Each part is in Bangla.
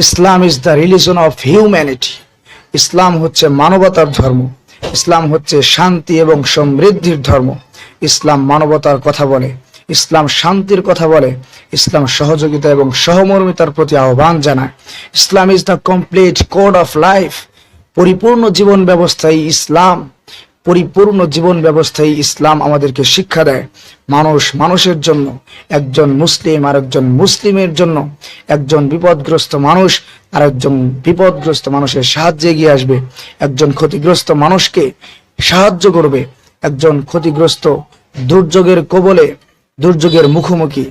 Islam is the religion of humanity. ইসলাম হচ্ছে মানবতার ধর্ম। ইসলাম হচ্ছে শান্তি এবং সমৃদ্ধির ধর্ম। ইসলাম মানবতার কথা বলে, ইসলাম শান্তির কথা বলে, ইসলাম সহযোগিতা এবং সহমর্মিতার প্রতি আহ্বান জানায়। Islam is the complete code of life. পরিপূর্ণ জীবন ব্যবস্থায় ইসলাম, পরিপূর্ণ জীবন ব্যবস্থায় ইসলাম আমাদেরকে শিক্ষা দেয়। মানুষের জন্য, একজন মুসলিম আর একজন মুসলিমের জন্য, একজন বিপদগ্রস্ত মানুষ আর একজন বিপদগ্রস্ত মানুষের সাহায্যে এগিয়ে আসবে, একজন ক্ষতিগ্রস্ত মানুষকে সাহায্য করবে, একজন ক্ষতিগ্রস্ত দুর্যোগের কবলে, দুর্যোগের মুখোমুখি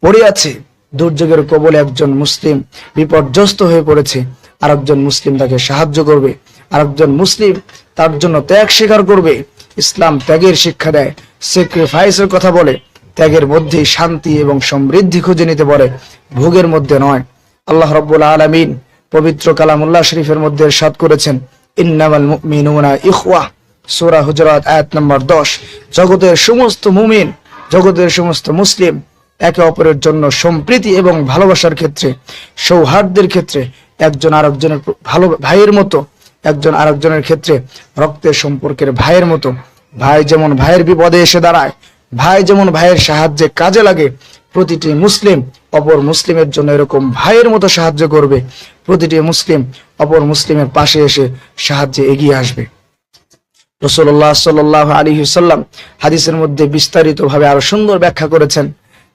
পড়ে আছে, দুর্যোগের কবলে একজন মুসলিম বিপর্যস্ত হয়ে পড়েছে, আরেকজন মুসলিম তাকে সাহায্য করবে, আরেকজন মুসলিম তার জন্য ত্যাগ স্বীকার করবে। ইসলাম ত্যাগের শিক্ষা দেয়, স্যাক্রিফাইসের কথা বলে, ত্যাগের মধ্যেই শান্তি এবং সমৃদ্ধি খুঁজে নিতে পারে, ভোগের মধ্যে নয়। আল্লাহ রাব্বুল আলামিন পবিত্র কালামুল্লাহ শরীফের মধ্যে ইরশাদ করেছেন, ইন্নামাল মুমিনুনা ইখওয়া, সূরা হুজুরাত আয়াত নম্বর 10। জগতের সমস্ত মুমিন, জগতের সমস্ত মুসলিম একে অপরের জন্য সম্প্রীতি এবং ভালোবাসার ক্ষেত্রে, সৌহার্দ্যের ক্ষেত্রে একজন আরেকজনের ভালো ভাইয়ের মতো, একজন আরেকজনের ক্ষেত্রে রক্তের সম্পর্কের ভাইয়ের মতো। ভাই যেমন ভাইয়ের বিপদে এসে দাঁড়ায়, ভাই যেমন ভাইয়ের সাহায্যে কাজে লাগে, প্রতিটি মুসলিম অপর মুসলিমের জন্য এরকম ভাইয়ের মতো সাহায্য করবে। প্রতিটি মুসলিম অপর মুসলিমের পাশে এসে সাহায্যে এগিয়ে আসবে। রাসূলুল্লাহ সাল্লাল্লাহু আলাইহি ওয়াসাল্লাম হাদিসের মধ্যে বিস্তারিতভাবে আরো সুন্দর ব্যাখ্যা করেছেন।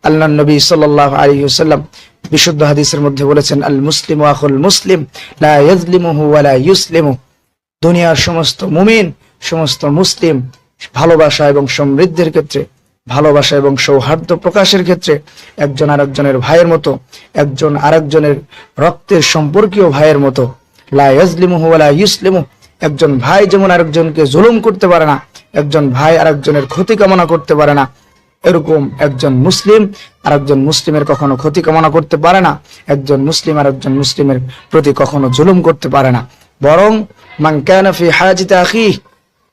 আল্লাহর নবী সাল্লাল্লাহু আলাইহি ওয়াসাল্লাম বিশুদ্ধ হাদিসের মধ্যে বলেছেন, আল মুসলিমু আখুল মুসলিম লা ইয়াজলিমুহু ওয়া লা ইউসলিমু। দুনিয়ার সমস্ত মুমিন, সমস্ত মুসলিম ভালোবাসা এবং সমৃদ্ধির ক্ষেত্রে, ভালোবাসা এবং সৌহার্দ্য প্রকাশের ক্ষেত্রে একজন আরেকজনের ভাইয়ের মতো, একজন আরেকজনের রক্তের সম্পর্কীয় ভাইয়ের মতো। লা ইয়াজলিমুহু ওয়া লা ইউসলিমু। একজন ভাই যেমন আরেকজনকে জুলুম করতে পারে না, একজন ভাই আরেকজনের ক্ষতি কামনা করতে পারে না, এরকম একজন মুসলিম আরেকজন মুসলিমের কখনো ক্ষতি কামনা করতে পারে না, একজন মুসলিম আরেকজন মুসলিমের প্রতি কখনো জুলুম করতে পারে না। বরং মান কানা ফি হাজাতি আখিহি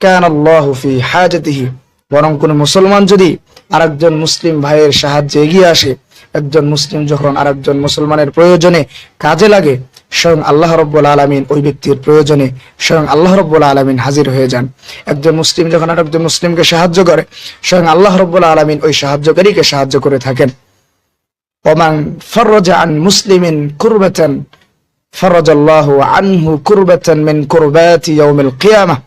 কানা আল্লাহু ফি হাজাতিহি। বরং কোন মুসলমান যদি আরেকজন মুসলিম ভাইয়ের সাহায্যে এগিয়ে আসে, একজন মুসলিম যখন আরেকজন মুসলমানের প্রয়োজনে কাজে লাগে, স্বয়ং আল্লাহ রাব্বুল আলামিন ওই ব্যক্তির প্রয়োজনে স্বয়ং আল্লাহ রাব্বুল আলামিন হাজির হয়ে যান। একজন মুসলিম যখন আরেকজন মুসলিমকে সাহায্য করে, স্বয়ং আল্লাহ রাব্বুল আলামিন ওই সাহায্যকারীকে সাহায্য করে থাকেন। ওমান ফাররাজা আন মুসলিমিন কুরবাতান ফারাজাল্লাহু আনহু কুরবাতান মিন কুরবাতি ইয়াউমিল কিয়ামাহ।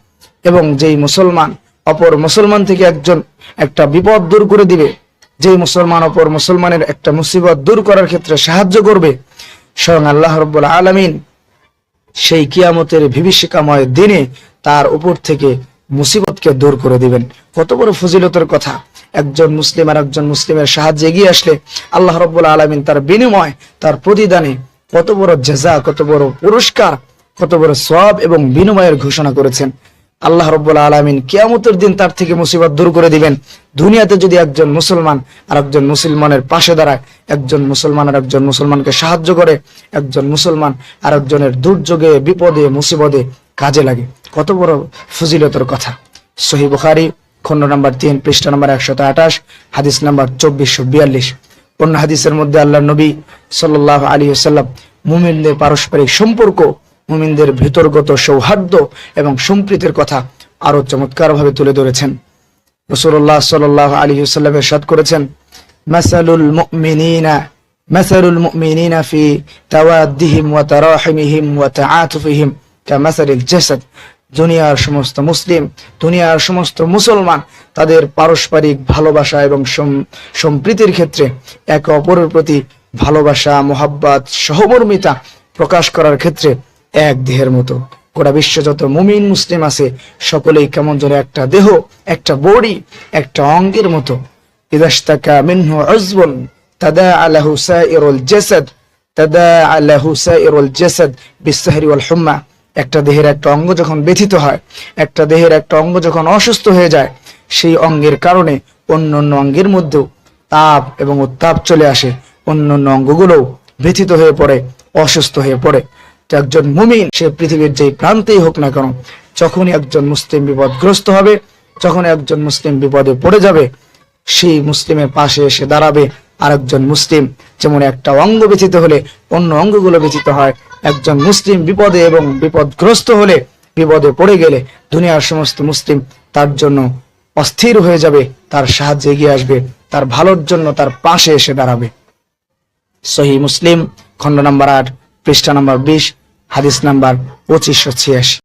এবং যেই মুসলমান অপর মুসলমান থেকে একটা বিপদ দূর করে দিবে, যেই মুসলমান অপর মুসলমানের একটা মুসিবত দূর করার ক্ষেত্রে সাহায্য করবে, স্বয়ং আল্লাহ রাব্বুল আলামিন সেই কিয়ামতের বিভীষিকাময় দিনে তার উপর থেকে মুসিবতকে দূর করে দিবেন। কত বড় ফজিলতের কথা! একজন মুসলিম আর একজন মুসলিমের সাহায্যে এগিয়ে আসলে আল্লাহ রাব্বুল আলামিন তার বিনিময়, তার প্রতিদানে কত বড় জাযা, কত বড় পুরস্কার, কত বড় সওয়াব এবং বিনিময়ের ঘোষণা করেছেন। আল্লাহ রাব্বুল আলামিন কিয়ামতের দিন তার থেকে মুসিবত দূর করে দিবেন। দুনিয়াতে যদি একজন মুসলমান আর একজন মুসলমানের পাশে দাঁড়ায়, একজন মুসলমান আর একজন মুসলমানকে সাহায্য করে, একজন মুসলমান আর একজনের দুর্যোগে, বিপদে, মুসিবতে কাজে লাগে, কত বড় ফজিলতের কথা! সহিহ বুখারী খণ্ড নম্বর 3 পৃষ্ঠা নম্বর 128, হাদিস নম্বর 2442। অন্য হাদিসের মধ্যে আল্লাহর নবী সাল্লাল্লাহু আলাইহি ওয়াসাল্লাম মুমিনদের পারস্পরিক সম্পর্ক, মুমিনদের ভিতরগত সৌহার্দ্য এবং সম্প্রীতির কথা আরো চমৎকার ভাবে তুলে ধরেছেন। রাসূলুল্লাহ সাল্লাল্লাহু আলাইহি ওয়াসাল্লাম ইরশাদ করেছেন, মাসালুল মুমিনিনা ফি তাওয়াদ্দিহিম ওয়া তারাহিমিহিম ওয়া তাআতুফিহিম কামাসালিল জাসাদ। দুনিয়ার সমস্ত মুসলিম, দুনিয়ার সমস্ত মুসলমান তাদের পারস্পরিক ভালোবাসা এবং সম্প্রীতির ক্ষেত্রে একে অপরের প্রতি ভালোবাসা, মোহাব্বত, সহমর্মিতা প্রকাশ করার ক্ষেত্রে এক দেহের মতো। গোটা বিশ্ব যত মুমিন মুসলিম আছে সকলেই কেমন যেন একটা দেহ, একটা বডি, একটা অঙ্গের মতো। ইদাশতাকা মিনহু উযবুন তাদাআ লাহু সাইরুল জাসাদ, তাদাআ লাহু সাইরুল জাসাদ বিসসাহরি ওয়াল হুম্মা। একটা দেহের একটা অঙ্গ যখন ব্যথিত হয়, একটা দেহের একটা অঙ্গ যখন অসুস্থ হয়ে যায়, সেই অঙ্গের কারণে অন্যান্য অঙ্গের মধ্যেও তাপ এবং উত্তাপ চলে আসে, অন্যান্য অঙ্গগুলোও ব্যথিত হয়ে পড়ে, অসুস্থ হয়ে পড়ে। একজন মুমিন সে পৃথিবীর যেই প্রান্তেই হোক না কেন, যখনই একজন মুসলিম বিপদগ্রস্ত হবে, যখন একজন মুসলিম বিপদে পড়ে যাবে, সেই মুসলিমের পাশে এসে দাঁড়াবে, আরেকজন মুসলিম যেমন একটা অঙ্গ ব্যথিত হলে অন্য অঙ্গগুলো ব্যথিত হয়, একজন মুসলিম বিপদে এবং বিপদগ্রস্ত হলে, বিপদে পড়ে গেলে দুনিয়ার সমস্ত মুসলিম তার জন্য অস্থির হয়ে যাবে, তার সাহায্যে এগিয়ে আসবে, তার ভালোর জন্য তার পাশে এসে দাঁড়াবে। সহিহ মুসলিম খণ্ড নাম্বার 8 পৃষ্ঠা নাম্বার 20 হাদিস নাম্বার 2586।